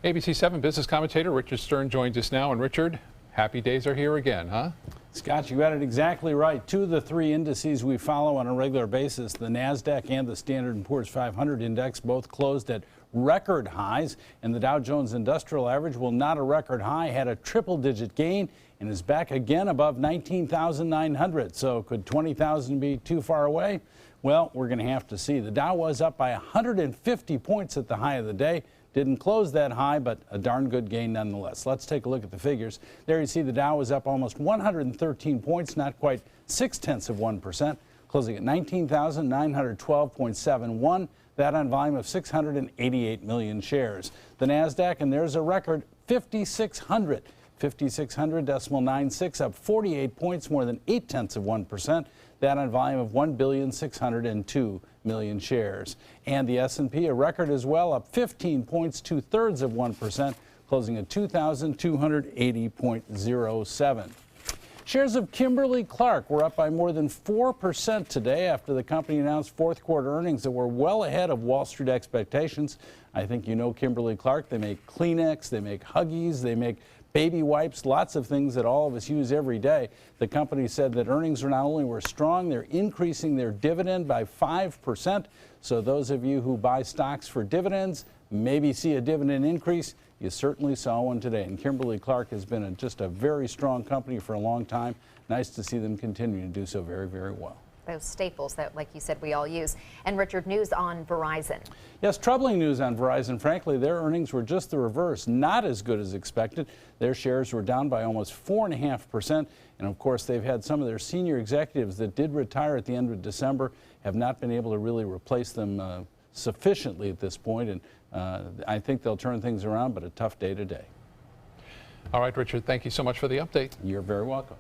ABC 7 business commentator Richard Stern joins us now. And Richard, happy days are here again, huh? Scott, you got it exactly right. Two of the three indices we follow on a regular basis, the NASDAQ and the Standard & Poor's 500 index, both closed at record highs. And the Dow Jones Industrial Average, well, not a record high, had a triple-digit gain and is back again above 19,900. So could 20,000 be too far away? Well, we're going to have to see. The Dow was up by 150 points at the high of the day. Didn't close that high, but a darn good gain nonetheless. Let's take a look at the figures. There you see the Dow was up almost 113 points, not quite 0.6%, closing at 19,912.71. That on volume of 688 million shares. The NASDAQ, and there's a record 5,600. 5,600.96, up 48 points, more than 0.8%. That on volume of 1,602 million shares. And the S&P, a record as well, up 15 points, 2/3%, closing at 2,280.07. Shares of Kimberly-Clark were up by more than 4% today after the company announced fourth quarter earnings that were well ahead of Wall Street expectations. I think you know Kimberly-Clark. They make Kleenex, they make Huggies, they make baby wipes, lots of things that all of us use every day. The company said that earnings not only were strong, they're increasing their dividend by 5%. So those of you who buy stocks for dividends, maybe see a dividend increase. You certainly saw one today. And Kimberly-Clark has been just a very strong company for a long time. Nice to see them continue to do so very, very well. Those staples that, like you said, we all use. And Richard, news on Verizon. Yes, troubling news on Verizon. Frankly, their earnings were just the reverse, not as good as expected. Their shares were down by almost 4.5%. And of course, they've had some of their senior executives that did retire at the end of December, have not been able to really replace them sufficiently at this point. And I think they'll turn things around, but a tough day today. All right, Richard, thank you so much for the update. You're very welcome.